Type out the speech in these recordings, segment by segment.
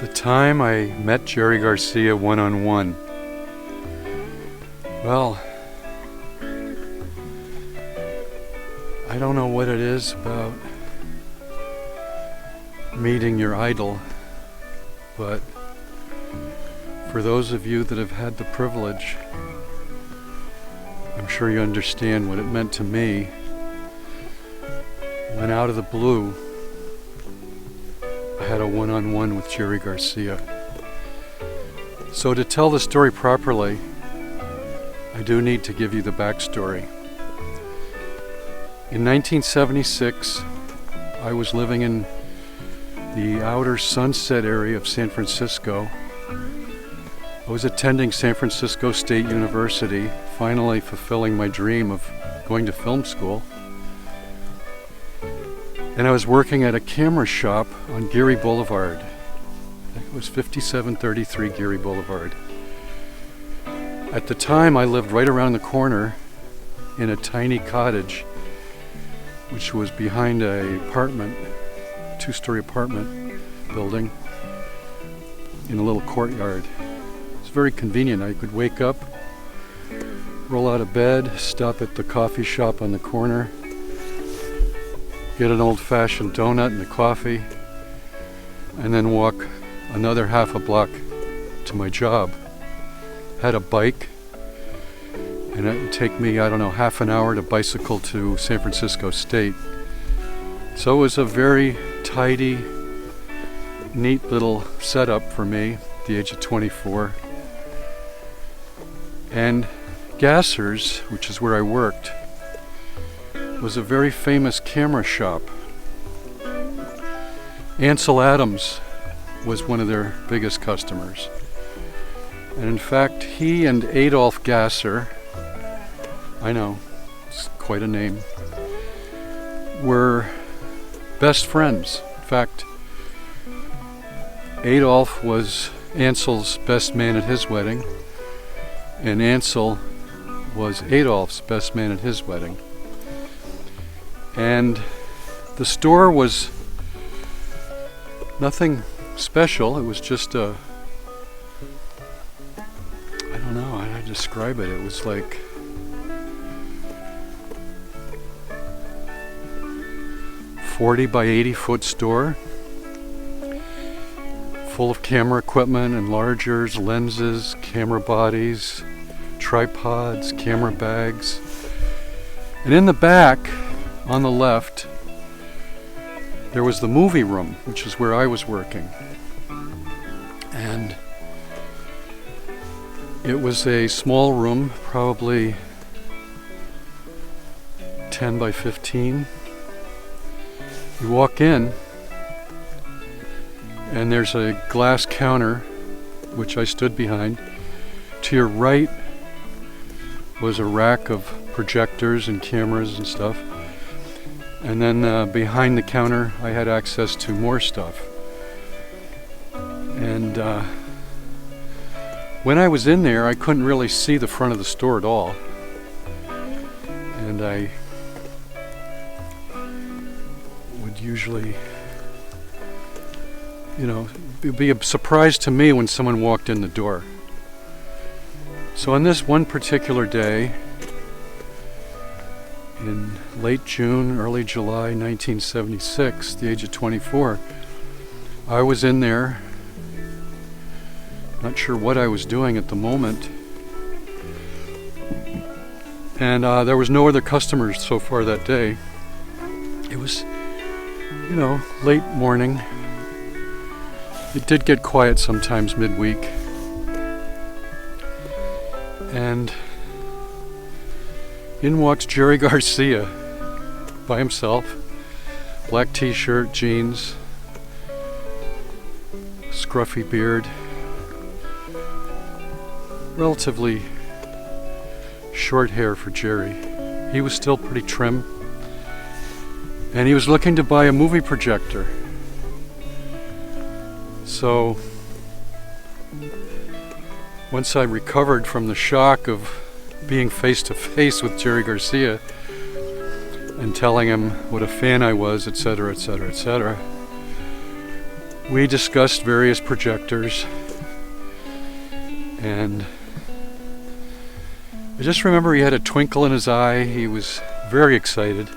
The time I met Jerry Garcia one-on-one. Well, I don't know what it is about meeting your idol, but for those of you that have had the privilege, I'm sure you understand what it meant to me when out of the blue I had a one-on-one with Jerry Garcia. So to tell the story properly, I do need to give you the backstory. In 1976, I was living in the outer Sunset area of San Francisco. I was attending San Francisco State University, finally fulfilling my dream of going to film school. And I was working at a camera shop on Geary Boulevard. I think it was 5733 Geary Boulevard. At the time, I lived right around the corner in a tiny cottage, which was behind a two-story apartment building in a little courtyard. It's very convenient. I could wake up, roll out of bed, stop at the coffee shop on the corner, get an old-fashioned donut and a coffee, and then walk another half a block to my job. Had a bike, and it would take me, I don't know, half an hour to bicycle to San Francisco State. So it was a very tidy, neat little setup for me at the age of 24. And Gasser's, which is where I worked, was a very famous camera shop. Ansel Adams was one of their biggest customers. And in fact, he and Adolf Gasser, I know, it's quite a name, were best friends. In fact, Adolf was Ansel's best man at his wedding, and Ansel was Adolf's best man at his wedding. And the store was nothing special. It was just I don't know how to describe it. It was like a 40 by 80 foot store, full of camera equipment, enlargers, lenses, camera bodies, tripods, camera bags. And in the back, on the left, there was the movie room, which is where I was working. And it was a small room, probably 10 by 15. You walk in, and there's a glass counter, which I stood behind. To your right was a rack of projectors and cameras and stuff. And then behind the counter, I had access to more stuff. And when I was in there, I couldn't really see the front of the store at all. And I would usually, it would be a surprise to me when someone walked in the door. So on this one particular day, in late June, early July 1976, the age of 24, I was in there, not sure what I was doing at the moment, and there was no other customers so far that day. It was, late morning. It did get quiet sometimes midweek, and in walks Jerry Garcia by himself, black t-shirt, jeans, scruffy beard, relatively short hair for Jerry. He was still pretty trim, and he was looking to buy a movie projector. So once I recovered from the shock of being face to face with Jerry Garcia and telling him what a fan I was, etc., etc., etc., We discussed various projectors, and I just remember he had a twinkle in his eye. He was very excited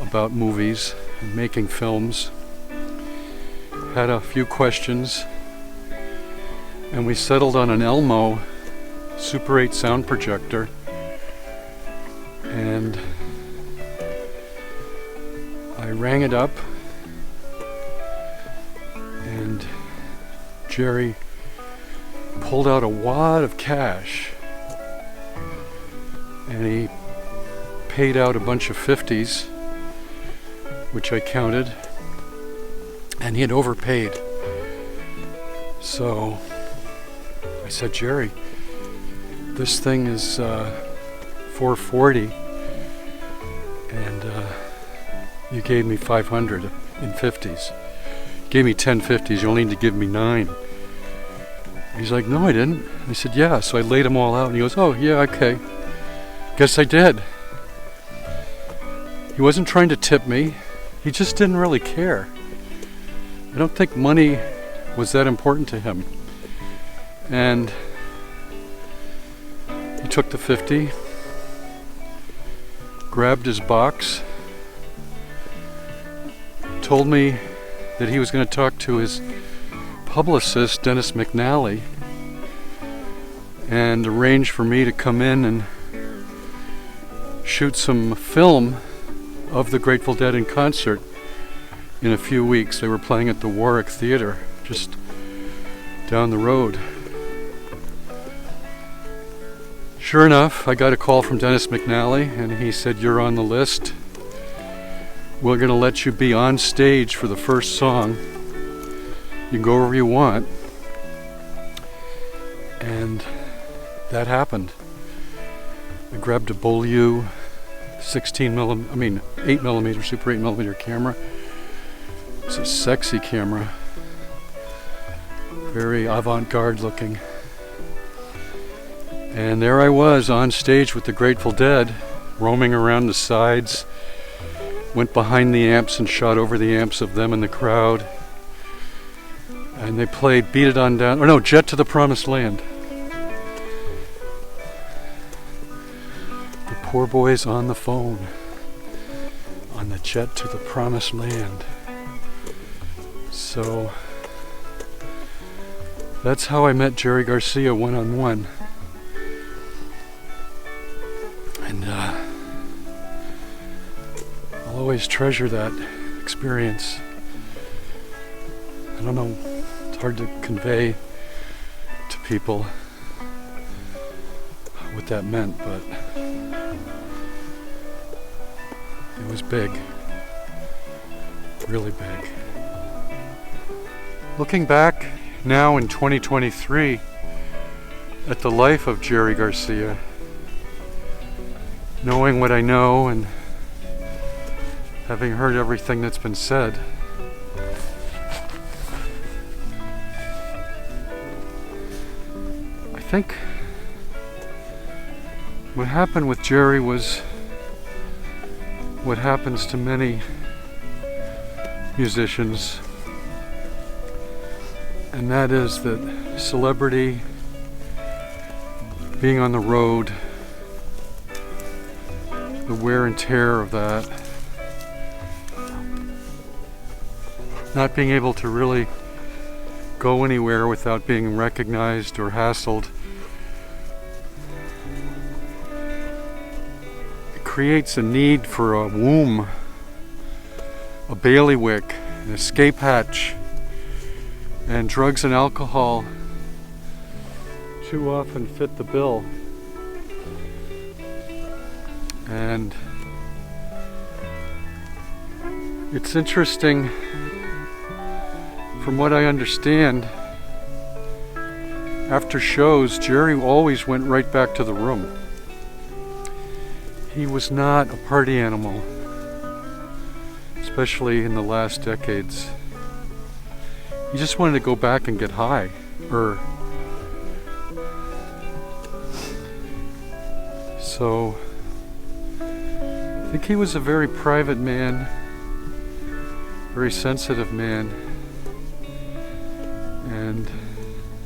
about movies and making films. Had a few questions, and we settled on an Elmo Super 8 sound projector, and I rang it up, and Jerry pulled out a wad of cash, and he paid out a bunch of 50s, which I counted, and he had overpaid. So I said, Jerry, this thing is $440, and you gave me 500 in 50s. You gave me 10 50s, you only need to give me 9. He's like, no, I didn't. I said, yeah. So I laid them all out, and he goes, oh, yeah, okay. Guess I did. He wasn't trying to tip me. He just didn't really care. I don't think money was that important to him. And he took the 50, grabbed his box, told me that he was going to talk to his publicist, Dennis McNally, and arrange for me to come in and shoot some film of the Grateful Dead in concert in a few weeks. They were playing at the Warwick Theater just down the road. Sure enough, I got a call from Dennis McNally, and he said, you're on the list. We're going to let you be on stage for the first song. You can go wherever you want. And that happened. I grabbed a Beaulieu 8 millimeter, Super 8 millimeter camera. It's a sexy camera. Very avant-garde looking. And there I was on stage with the Grateful Dead, roaming around the sides. Went behind the amps and shot over the amps of them in the crowd. And they played Beat It On Down, or no, Jet to the Promised Land. The poor boys on the phone on the Jet to the Promised Land. So that's how I met Jerry Garcia one-on-one. And I'll always treasure that experience. I don't know, it's hard to convey to people what that meant, but it was big, really big. Looking back now in 2023 at the life of Jerry Garcia, knowing what I know and having heard everything that's been said, I think what happened with Jerry was what happens to many musicians, and that is that celebrity, being on the road, the wear and tear of that, not being able to really go anywhere without being recognized or hassled, it creates a need for a womb, a bailiwick, an escape hatch, and drugs and alcohol too often fit the bill. And it's interesting, from what I understand, after shows, Jerry always went right back to the room. He was not a party animal, especially in the last decades. He just wanted to go back and get high, so I think he was a very private man, very sensitive man, And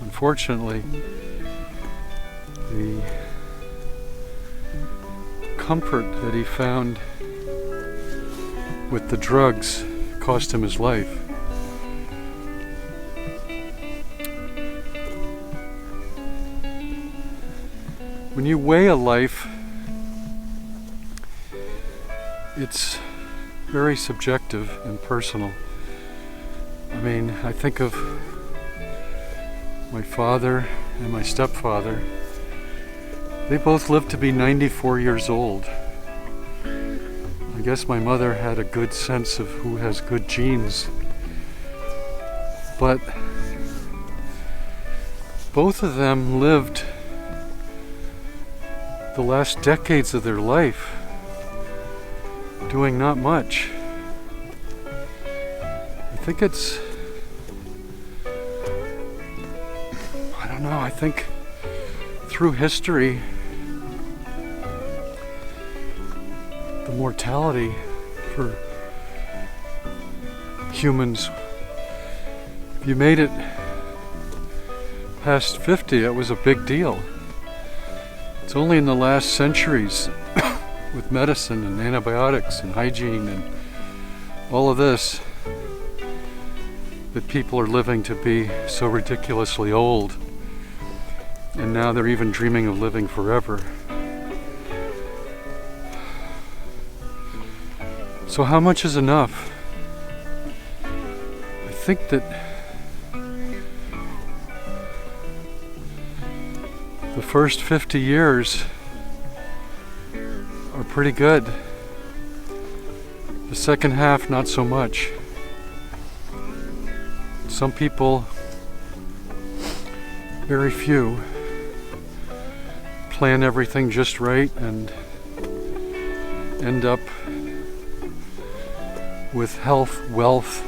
unfortunately, the comfort that he found with the drugs cost him his life. When you weigh a life, it's very subjective and personal. I mean, I think of my father and my stepfather. They both lived to be 94 years old. I guess my mother had a good sense of who has good genes. But both of them lived the last decades of their life doing not much. I think it's, I don't know, I think through history, the mortality for humans, if you made it past 50, that was a big deal. It's only in the last centuries with medicine and antibiotics and hygiene and all of this that people are living to be so ridiculously old, and now they're even dreaming of living forever. So how much is enough? I think that the first 50 years are pretty good. The second half, not so much. Some people, very few, plan everything just right and end up with health, wealth,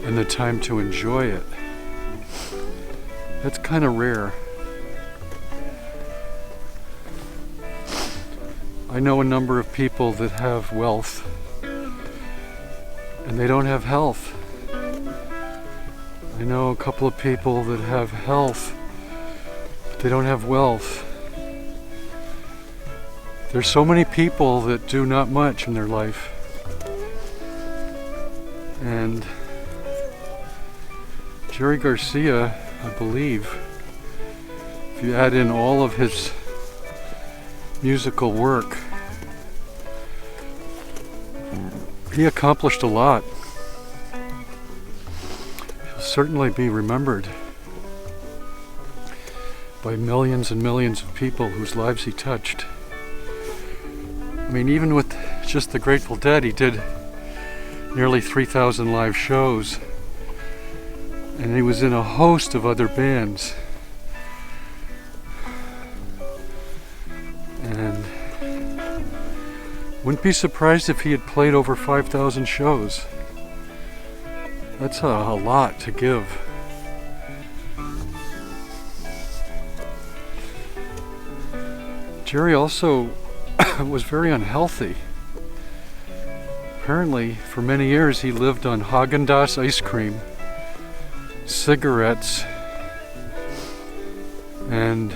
and the time to enjoy it. That's kind of rare. I know a number of people that have wealth and they don't have health. I know a couple of people that have health, but they don't have wealth. There's so many people that do not much in their life. And Jerry Garcia, I believe, if you add in all of his musical work, he accomplished a lot. He'll certainly be remembered by millions and millions of people whose lives he touched. I mean, even with just the Grateful Dead, he did nearly 3,000 live shows, and he was in a host of other bands. And wouldn't be surprised if he had played over 5,000 shows. That's a lot to give. Jerry also was very unhealthy. Apparently, for many years, he lived on Haagen-Dazs ice cream, cigarettes, and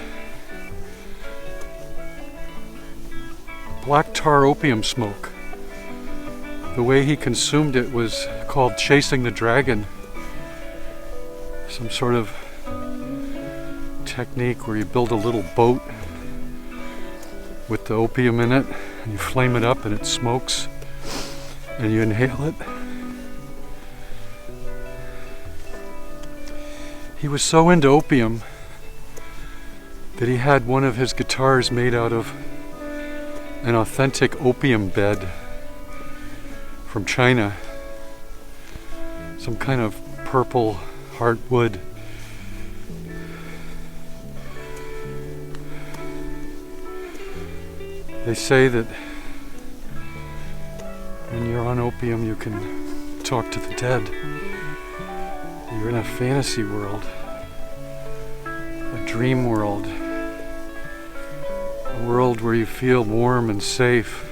black tar opium smoke. The way he consumed it was called chasing the dragon. Some sort of technique where you build a little boat with the opium in it, and you flame it up and it smokes, and you inhale it. He was so into opium that he had one of his guitars made out of an authentic opium bed from China. Some kind of purple heartwood. They say that when you're on opium, you can talk to the dead. You're in a fantasy world, a dream world, a world where you feel warm and safe.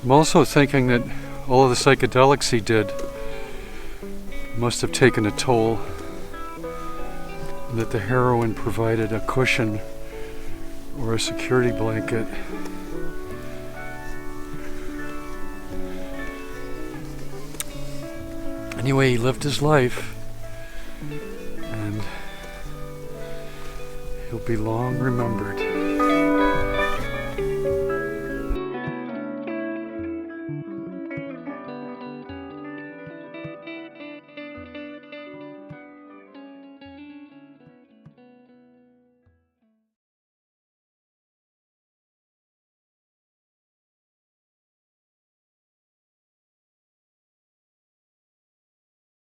I'm also thinking that all of the psychedelics he did must have taken a toll, and that the heroin provided a cushion or a security blanket. Anyway, he lived his life, and he'll be long remembered.